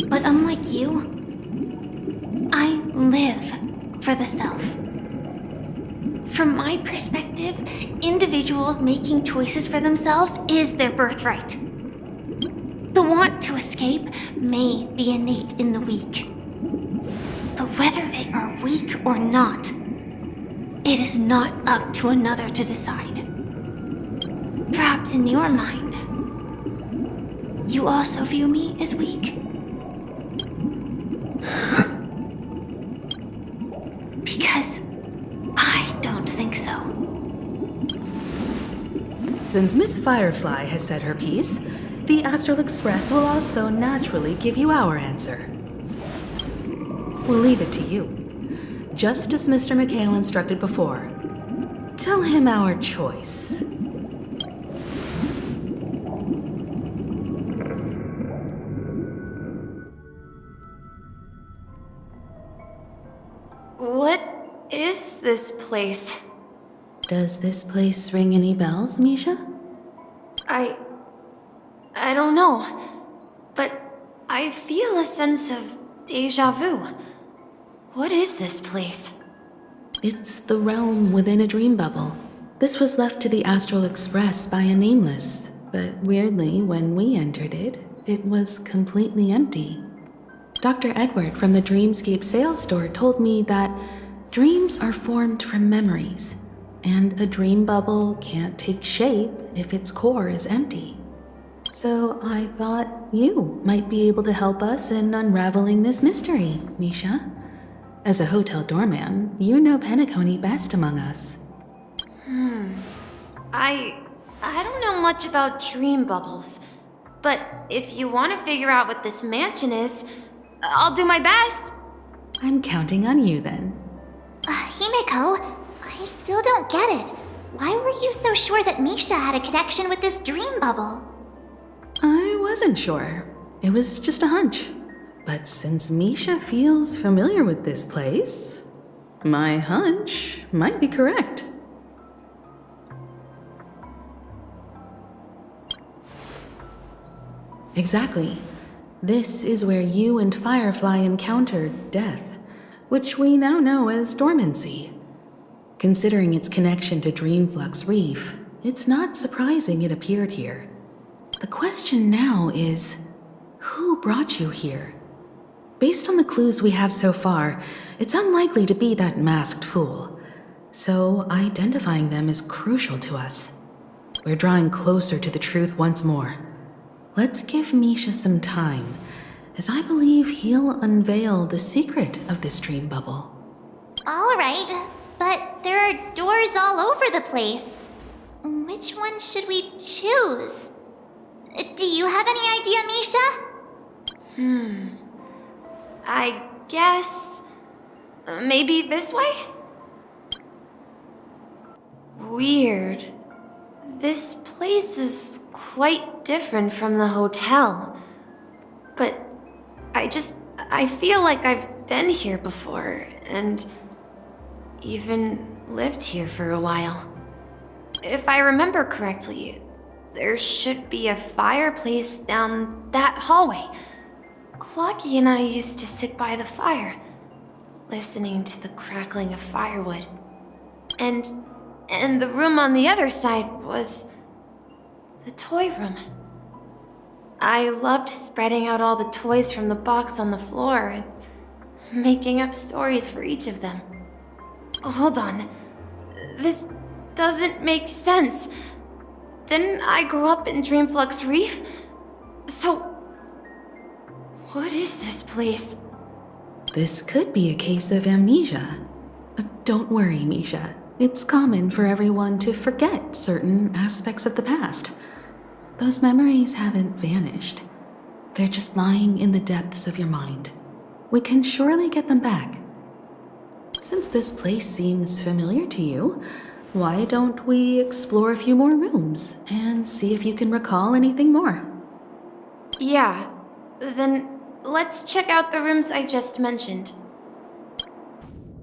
But unlike you, I live for the self. From my perspective, individuals making choices for themselves is their birthright. The want to escape may be innate in the weak. But whether they are weak or not, it is not up to another to decide. Perhaps in your mind, you also view me as weak? Because I don't think so. Since Miss Firefly has said her piece, the Astral Express will also naturally give you our answer. We'll leave it to you. Just as Mr. McHale instructed before. Tell him our choice. What is this place? Does this place ring any bells, Misha? I don't know, but I feel a sense of déjà vu. What is this place? It's the realm within a dream bubble. This was left to the Astral Express by a nameless, but weirdly, when we entered it, it was completely empty. Dr. Edward from the Dreamscape sales store told me that dreams are formed from memories, and a dream bubble can't take shape if its core is empty. So I thought you might be able to help us in unraveling this mystery, Misha. As a hotel doorman, you know PENACONY best among us. I don't know much about dream bubbles, but if you want to figure out what this mansion is, I'll do my best. I'm counting on you then. Himeko, I still don't get it. Why were you so sure that Misha had a connection with this dream bubble? I wasn't sure. It was just a hunch. But since Misha feels familiar with this place, my hunch might be correct. Exactly. This is where you and Firefly encountered death, which we now know as dormancy. Considering its connection to Dreamflux Reef, it's not surprising it appeared here. The question now is, who brought you here? Based on the clues we have so far, it's unlikely to be that masked fool. So identifying them is crucial to us. We're drawing closer to the truth once more. Let's give Misha some time, as I believe he'll unveil the secret of this dream bubble. All right, but there are doors all over the place. Which one should we choose? Do you have any idea, Misha? I guess... maybe this way? Weird. This place is quite different from the hotel. But I feel like I've been here before, and even lived here for a while. If I remember correctly, there should be a fireplace down that hallway. Clocky and I used to sit by the fire, listening to the crackling of firewood. And the room on the other side was the toy room. I loved spreading out all the toys from the box on the floor and making up stories for each of them. Hold on. This doesn't make sense. Didn't I grow up in Dreamflux Reef? So, what is this place? This could be a case of amnesia. Don't worry, Misha. It's common for everyone to forget certain aspects of the past. Those memories haven't vanished. They're just lying in the depths of your mind. We can surely get them back. Since this place seems familiar to you, why don't we explore a few more rooms and see if you can recall anything more? Yeah, then let's check out the rooms I just mentioned.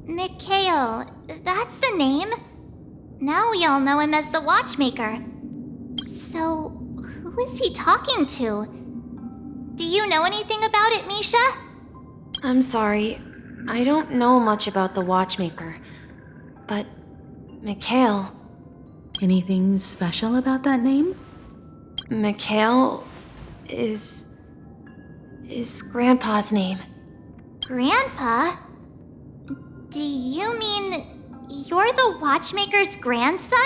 Mikhail, that's the name. Now we all know him as the Watchmaker. So, who is he talking to? Do you know anything about it, Misha? I'm sorry. I don't know much about the watchmaker. But Mikhail... Anything special about that name? Mikhail is Grandpa's name. Grandpa? Do you mean you're the watchmaker's grandson?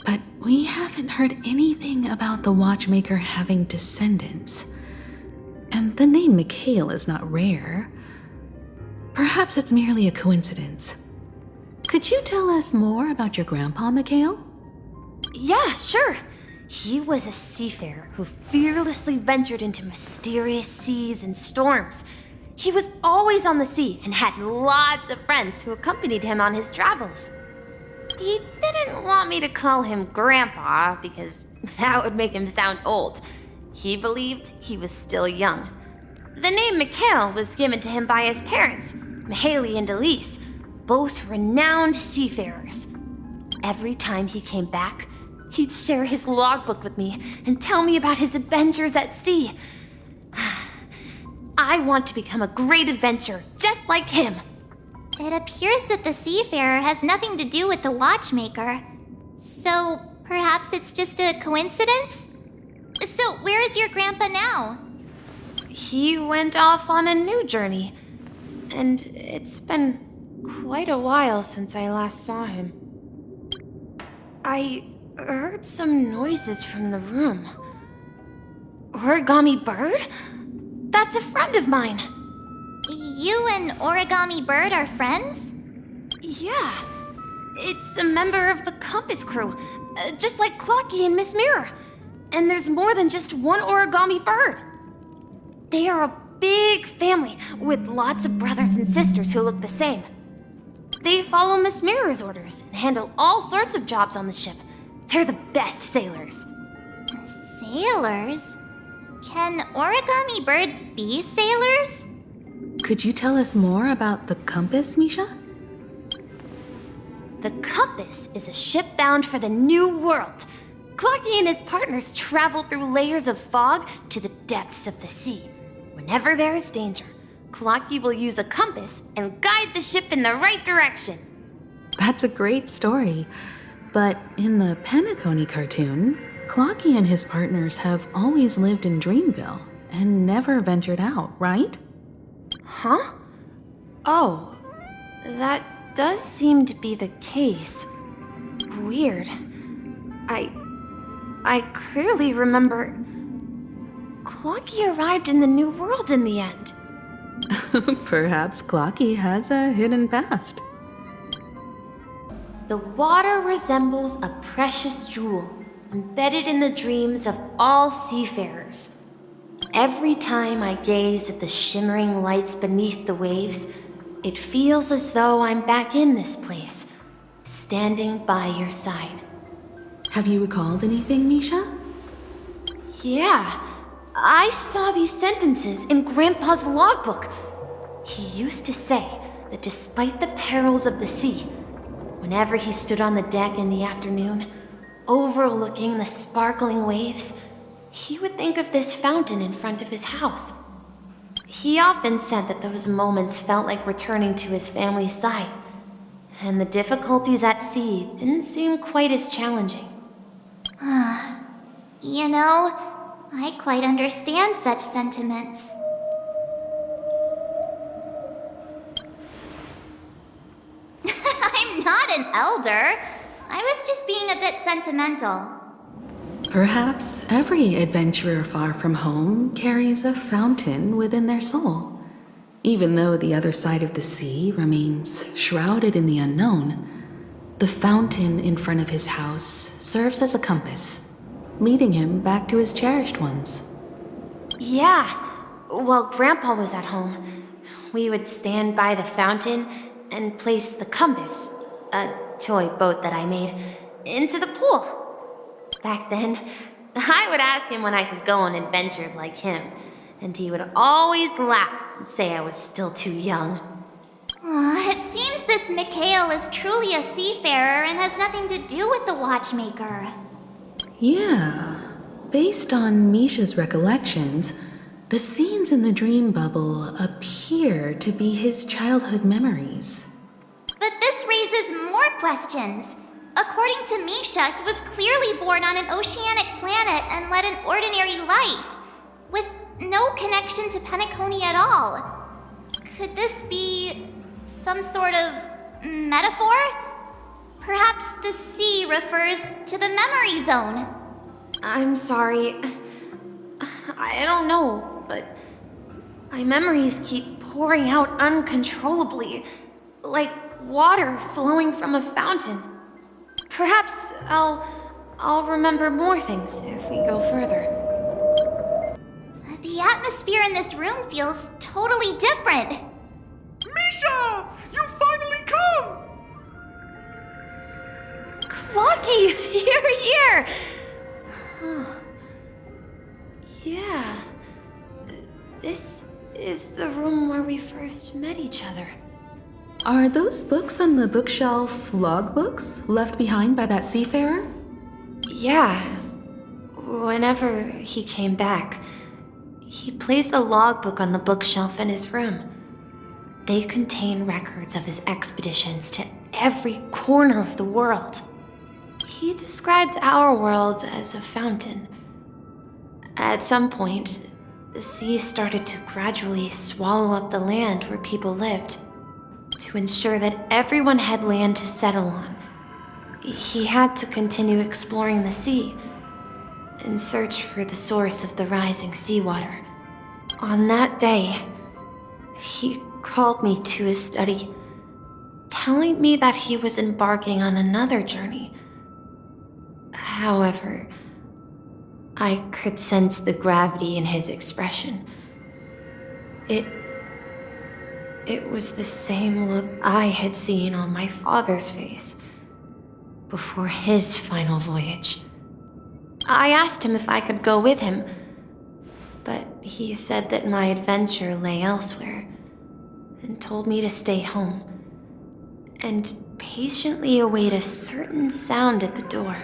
But we haven't heard anything about the watchmaker having descendants. And the name Mikhail is not rare. Perhaps it's merely a coincidence. Could you tell us more about your grandpa, Mikhail? Yeah, sure. He was a seafarer who fearlessly ventured into mysterious seas and storms. He was always on the sea and had lots of friends who accompanied him on his travels. He didn't want me to call him Grandpa because that would make him sound old. He believed he was still young. The name Mikhail was given to him by his parents, Mihaly and Elise, both renowned seafarers. Every time he came back, he'd share his logbook with me and tell me about his adventures at sea. I want to become a great adventurer just like him. It appears that the seafarer has nothing to do with the watchmaker. So perhaps it's just a coincidence? So where is your grandpa now? He went off on a new journey, and it's been quite a while since I last saw him. I heard some noises from the room. Origami Bird? That's a friend of mine. You and Origami Bird are friends? Yeah. It's a member of the Compass crew, just like Clocky and Miss Mirror. And there's more than just one Origami Bird. They are a big family with lots of brothers and sisters who look the same. They follow Miss Mirror's orders and handle all sorts of jobs on the ship. They're the best sailors. Sailors? Can origami birds be sailors? Could you tell us more about the compass, Misha? The Compass is a ship bound for the New World. Clocky and his partners travel through layers of fog to the depths of the sea. Whenever there is danger, Clocky will use a compass and guide the ship in the right direction. That's a great story. But in the PENACONY cartoon, Clocky and his partners have always lived in Dreamville and never ventured out, right? Huh? Oh, that does seem to be the case. Weird. I clearly remember Clocky arrived in the New World in the end. Perhaps Clocky has a hidden past. The water resembles a precious jewel embedded in the dreams of all seafarers. Every time I gaze at the shimmering lights beneath the waves, it feels as though I'm back in this place, standing by your side. Have you recalled anything, Misha? Yeah, I saw these sentences in Grandpa's logbook. He used to say that despite the perils of the sea, whenever he stood on the deck in the afternoon, overlooking the sparkling waves, he would think of this fountain in front of his house. He often said that those moments felt like returning to his family's side, and the difficulties at sea didn't seem quite as challenging. You know, I quite understand such sentiments. I'm not an elder. I was just being a bit sentimental. Perhaps every adventurer far from home carries a fountain within their soul. Even though the other side of the sea remains shrouded in the unknown, the fountain in front of his house serves as a compass, leading him back to his cherished ones. Yeah, while Grandpa was at home, we would stand by the fountain and place the compass, a toy boat that I made, into the pool. Back then, I would ask him when I could go on adventures like him, and he would always laugh and say I was still too young. It seems this Mikhail is truly a seafarer and has nothing to do with the watchmaker. Yeah, based on Misha's recollections, The scenes in the dream bubble appear to be his childhood memories. But this raises more questions. According to Misha, he was clearly born on an oceanic planet and led an ordinary life, with no connection to Penacony at all. Could this be some sort of metaphor? Perhaps the sea refers to the memory zone. I'm sorry. I don't know, but my memories keep pouring out uncontrollably, like water flowing from a fountain. Perhaps I'll remember more things if we go further. The atmosphere in this room feels totally different. Misha! You finally come! Clocky, you're here! Huh. Yeah. This is the room where we first met each other. Are those books on the bookshelf logbooks left behind by that seafarer? Yeah. Whenever he came back, he placed a logbook on the bookshelf in his room. They contain records of his expeditions to every corner of the world. He described our world as a fountain. At some point, the sea started to gradually swallow up the land where people lived. To ensure that everyone had land to settle on, he had to continue exploring the sea and search for the source of the rising seawater. On that day, he called me to his study, telling me that he was embarking on another journey. However, I could sense the gravity in his expression. It was the same look I had seen on my father's face before his final voyage. I asked him if I could go with him, but he said that my adventure lay elsewhere and told me to stay home and patiently await a certain sound at the door.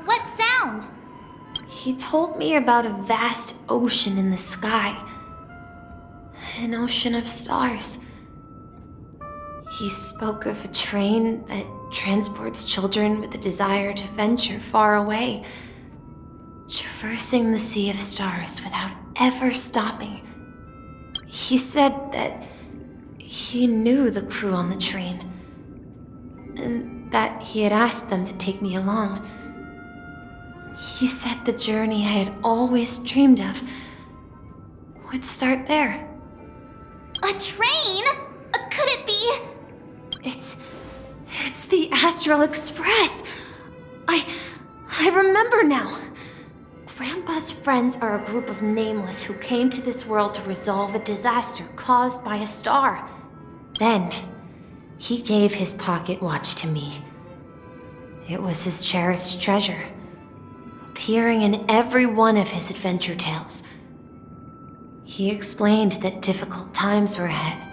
What sound? He told me about a vast ocean in the sky. An ocean of stars. He spoke of a train that transports children with a desire to venture far away, traversing the sea of stars without ever stopping. He said that he knew the crew on the train, and that he had asked them to take me along. He said the journey I had always dreamed of would start there. A train? Could it be? It's the Astral Express. I remember now. Grandpa's friends are a group of nameless who came to this world to resolve a disaster caused by a star. Then, he gave his pocket watch to me. It was his cherished treasure, appearing in every one of his adventure tales. He explained that difficult times were ahead,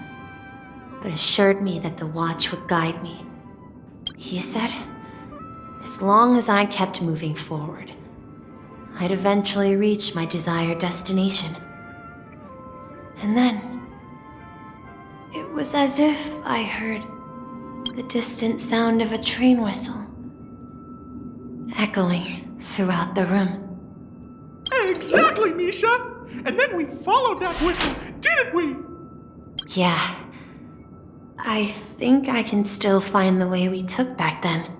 but assured me that the watch would guide me. He said, as long as I kept moving forward, I'd eventually reach my desired destination. And then, it was as if I heard the distant sound of a train whistle echoing throughout the room. Exactly, Misha! And then we followed that whistle, didn't we? Yeah. I think I can still find the way we took back then.